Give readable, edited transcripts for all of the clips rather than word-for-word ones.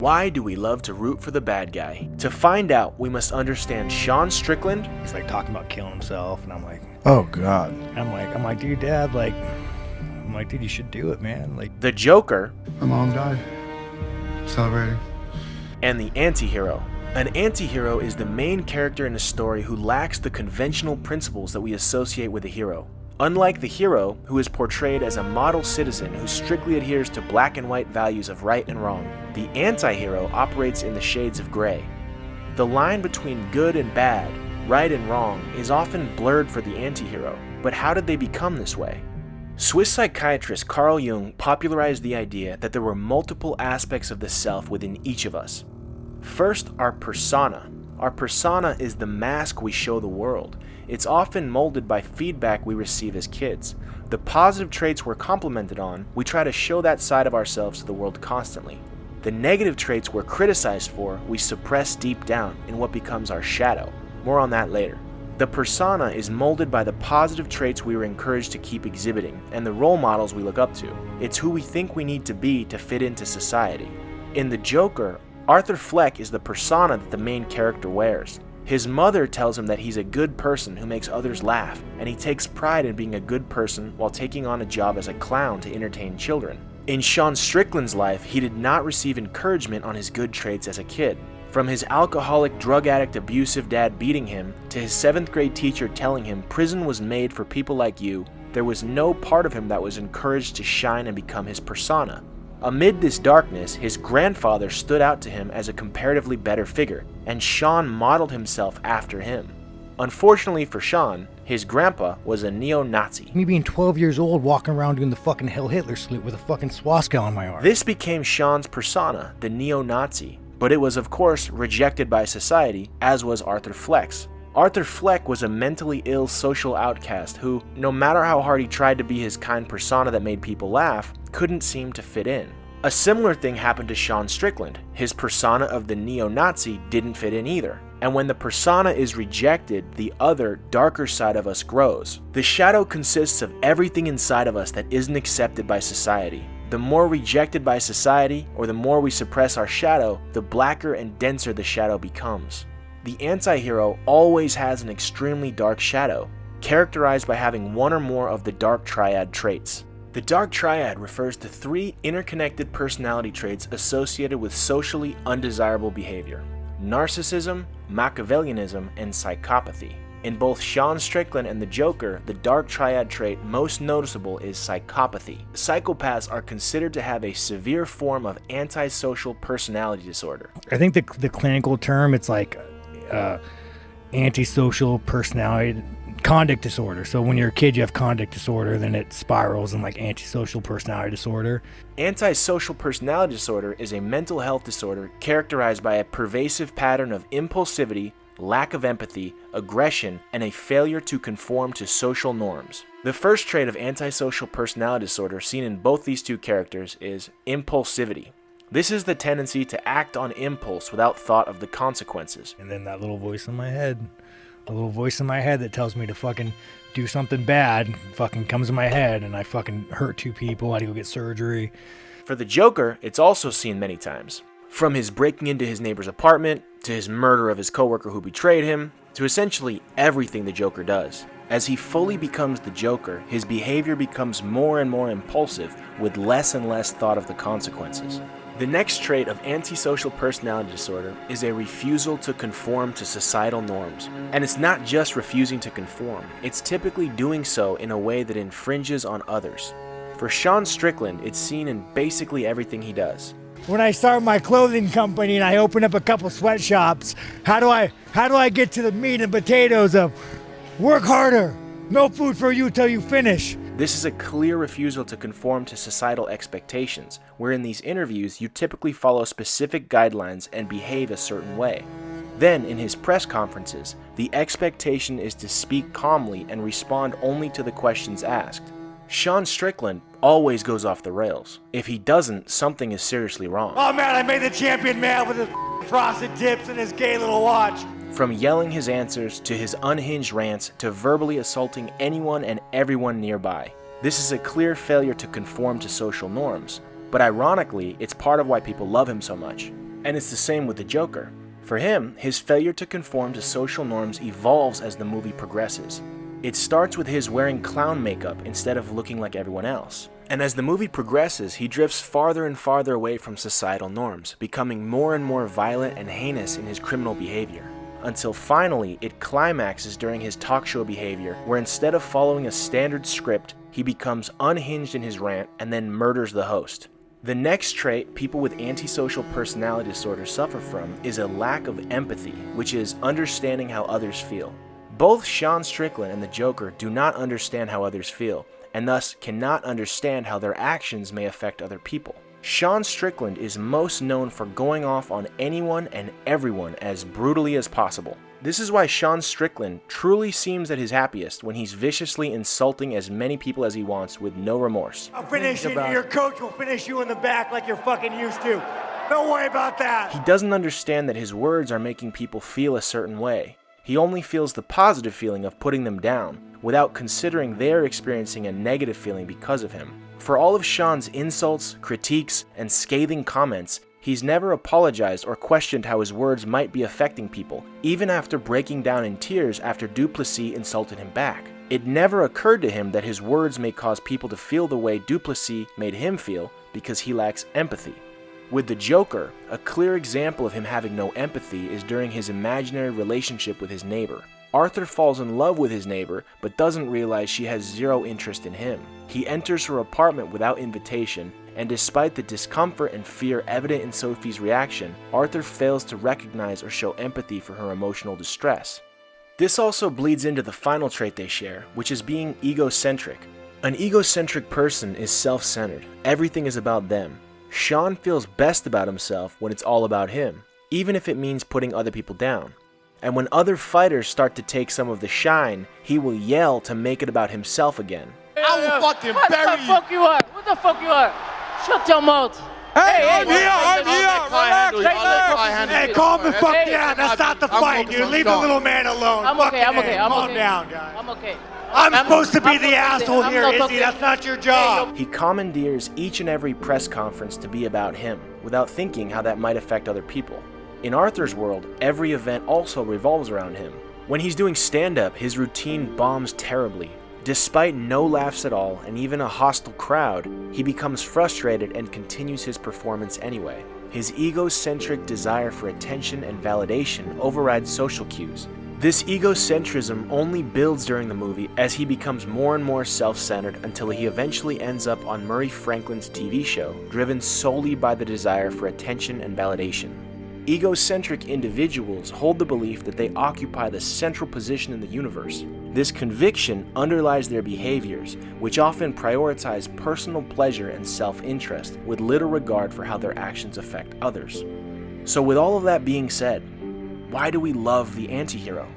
Why do we love to root for the bad guy? To find out, we must understand Sean Strickland. He's like talking about killing himself, and I'm like, oh God. I'm like, dude, Dad, dude, you should do it, man. Like, The Joker. My mom died. Celebrating. And the anti-hero. An anti-hero is the main character in a story who lacks the conventional principles that we associate with a hero. Unlike the hero, who is portrayed as a model citizen who strictly adheres to black and white values of right and wrong, the anti-hero operates in the shades of gray. The line between good and bad, right and wrong, is often blurred for the anti-hero, but how did they become this way? Swiss psychiatrist Carl Jung popularized the idea that there were multiple aspects of the self within each of us. First, our persona. Our persona is the mask we show the world. It's often molded by feedback we receive as kids. The positive traits we're complimented on, we try to show that side of ourselves to the world constantly. The negative traits we're criticized for, we suppress deep down in what becomes our shadow. More on that later. The persona is molded by the positive traits we were encouraged to keep exhibiting and the role models we look up to. It's who we think we need to be to fit into society. In The Joker, Arthur Fleck is the persona that the main character wears. His mother tells him that he's a good person who makes others laugh, and he takes pride in being a good person while taking on a job as a clown to entertain children. In Sean Strickland's life, he did not receive encouragement on his good traits as a kid. From his alcoholic, drug addict, abusive dad beating him, to his 7th grade teacher telling him prison was made for people like you, there was no part of him that was encouraged to shine and become his persona. Amid this darkness, his grandfather stood out to him as a comparatively better figure, and Sean modeled himself after him. Unfortunately for Sean, his grandpa was a neo-Nazi. me being 12 years old walking around doing the fucking Hail Hitler salute with a fucking swastika on my arm. This became Sean's persona, the neo-Nazi, but it was of course rejected by society, as was Arthur Fleck's. Arthur Fleck was a mentally ill social outcast who, no matter how hard he tried to be his kind persona that made people laugh, couldn't seem to fit in. A similar thing happened to Sean Strickland. His persona of the neo-Nazi didn't fit in either. And when the persona is rejected, the other, darker side of us grows. The shadow consists of everything inside of us that isn't accepted by society. The more rejected by society, or the more we suppress our shadow, the blacker and denser the shadow becomes. The anti-hero always has an extremely dark shadow, characterized by having one or more of the Dark Triad traits. The Dark Triad refers to 3 interconnected personality traits associated with socially undesirable behavior: narcissism, Machiavellianism, and psychopathy. In both Sean Strickland and the Joker, the Dark Triad trait most noticeable is psychopathy. Psychopaths are considered to have a severe form of antisocial personality disorder. I think the clinical term, it's like antisocial personality conduct disorder. So when you're a kid, you have conduct disorder, then it spirals in like antisocial personality disorder. Antisocial personality disorder is a mental health disorder characterized by a pervasive pattern of impulsivity, lack of empathy, aggression, and a failure to conform to social norms. The first trait of antisocial personality disorder seen in both these two characters is impulsivity. This is the tendency to act on impulse without thought of the consequences. And then that little voice in my head, that tells me to fucking do something bad, fucking comes in my head, and I fucking hurt 2 people, I had to go get surgery. For the Joker, it's also seen many times. From his breaking into his neighbor's apartment, to his murder of his coworker who betrayed him, to essentially everything the Joker does. As he fully becomes the Joker, his behavior becomes more and more impulsive, with less and less thought of the consequences. The next trait of antisocial personality disorder is a refusal to conform to societal norms. And it's not just refusing to conform, it's typically doing so in a way that infringes on others. For Sean Strickland, it's seen in basically everything he does. When I start my clothing company and I open up a couple sweatshops, how do I get to the meat and potatoes of work harder, no food for you till you finish? This is a clear refusal to conform to societal expectations, where in these interviews you typically follow specific guidelines and behave a certain way. Then, in his press conferences, the expectation is to speak calmly and respond only to the questions asked. Sean Strickland always goes off the rails. If he doesn't, something is seriously wrong. Oh man, I made the champion man with his frosted tips and his gay little watch. From yelling his answers, to his unhinged rants, to verbally assaulting anyone and everyone nearby. This is a clear failure to conform to social norms, but ironically, it's part of why people love him so much. And it's the same with the Joker. For him, his failure to conform to social norms evolves as the movie progresses. It starts with his wearing clown makeup instead of looking like everyone else. And as the movie progresses, he drifts farther and farther away from societal norms, becoming more and more violent and heinous in his criminal behavior. Until finally, it climaxes during his talk show behavior, where instead of following a standard script, he becomes unhinged in his rant and then murders the host. The next trait people with antisocial personality disorder suffer from is a lack of empathy, which is understanding how others feel. Both Sean Strickland and the Joker do not understand how others feel, and thus cannot understand how their actions may affect other people. Sean Strickland is most known for going off on anyone and everyone as brutally as possible. This is why Sean Strickland truly seems at his happiest when he's viciously insulting as many people as he wants with no remorse. I'll finish you. Your coach will finish you in the back like you're fucking used to. Don't worry about that. He doesn't understand that his words are making people feel a certain way. He only feels the positive feeling of putting them down, without considering they're experiencing a negative feeling because of him. For all of Sean's insults, critiques, and scathing comments, he's never apologized or questioned how his words might be affecting people, even after breaking down in tears after Duplessis insulted him back. It never occurred to him that his words may cause people to feel the way Duplessis made him feel because he lacks empathy. With the Joker, a clear example of him having no empathy is during his imaginary relationship with his neighbor. Arthur falls in love with his neighbor, but doesn't realize she has zero interest in him. He enters her apartment without invitation, and despite the discomfort and fear evident in Sophie's reaction, Arthur fails to recognize or show empathy for her emotional distress. This also bleeds into the final trait they share, which is being egocentric. An egocentric person is self-centered. Everything is about them. Sean feels best about himself when it's all about him, even if it means putting other people down. And when other fighters start to take some of the shine, he will yell to make it about himself again. I will fucking bury you. What the fuck you are? What the fuck you are? Shut your mouth. Hey, I'm here. Relax. Hey, calm the fuck down. That's not the fight, dude. Leave the little man alone. I'm okay, I'm okay, I'm Calm okay. down, guys. I'm okay. I'm supposed to be the asshole I'm here, not Izzy. okay. That's not your job. He commandeers each and every press conference to be about him, without thinking how that might affect other people. In Arthur's world, every event also revolves around him. When he's doing stand-up, his routine bombs terribly. Despite no laughs at all and even a hostile crowd, he becomes frustrated and continues his performance anyway. His egocentric desire for attention and validation overrides social cues. This egocentrism only builds during the movie as he becomes more and more self-centered until he eventually ends up on Murray Franklin's TV show, driven solely by the desire for attention and validation. Egocentric individuals hold the belief that they occupy the central position in the universe. This conviction underlies their behaviors, which often prioritize personal pleasure and self-interest with little regard for how their actions affect others. So with all of that being said, why do we love the anti-hero?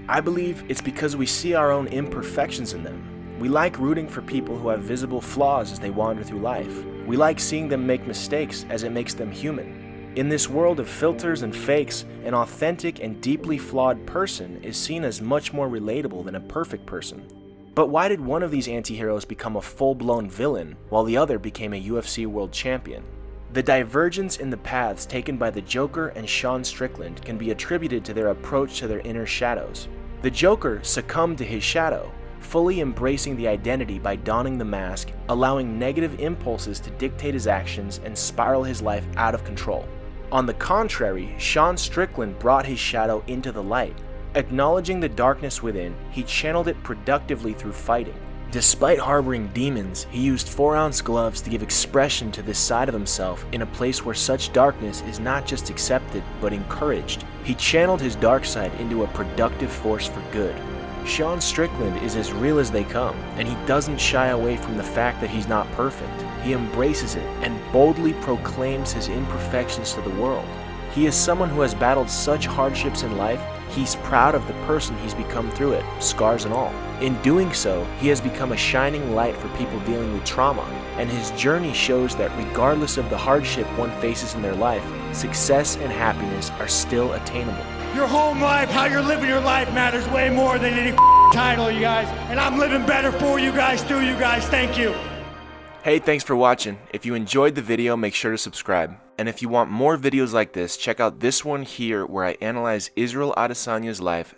I believe it's because we see our own imperfections in them. We like rooting for people who have visible flaws as they wander through life. We like seeing them make mistakes as it makes them human. In this world of filters and fakes, an authentic and deeply flawed person is seen as much more relatable than a perfect person. But why did one of these anti-heroes become a full-blown villain while the other became a UFC world champion? The divergence in the paths taken by the Joker and Sean Strickland can be attributed to their approach to their inner shadows. The Joker succumbed to his shadow, fully embracing the identity by donning the mask, allowing negative impulses to dictate his actions and spiral his life out of control. On the contrary, Sean Strickland brought his shadow into the light. Acknowledging the darkness within, he channeled it productively through fighting. Despite harboring demons, he used 4-ounce gloves to give expression to this side of himself in a place where such darkness is not just accepted, but encouraged. He channeled his dark side into a productive force for good. Sean Strickland is as real as they come, and he doesn't shy away from the fact that he's not perfect. He embraces it and boldly proclaims his imperfections to the world. He is someone who has battled such hardships in life, he's proud of the person he's become through it, scars and all. In doing so, he has become a shining light for people dealing with trauma, and his journey shows that regardless of the hardship one faces in their life, success and happiness are still attainable. Your home life, how you're living your life matters way more than any title, you guys. And I'm living better for you guys, through you guys. Thank you. Hey, thanks for watching. If you enjoyed the video, make sure to subscribe. And if you want more videos like this, check out this one here where I analyze Israel Adesanya's life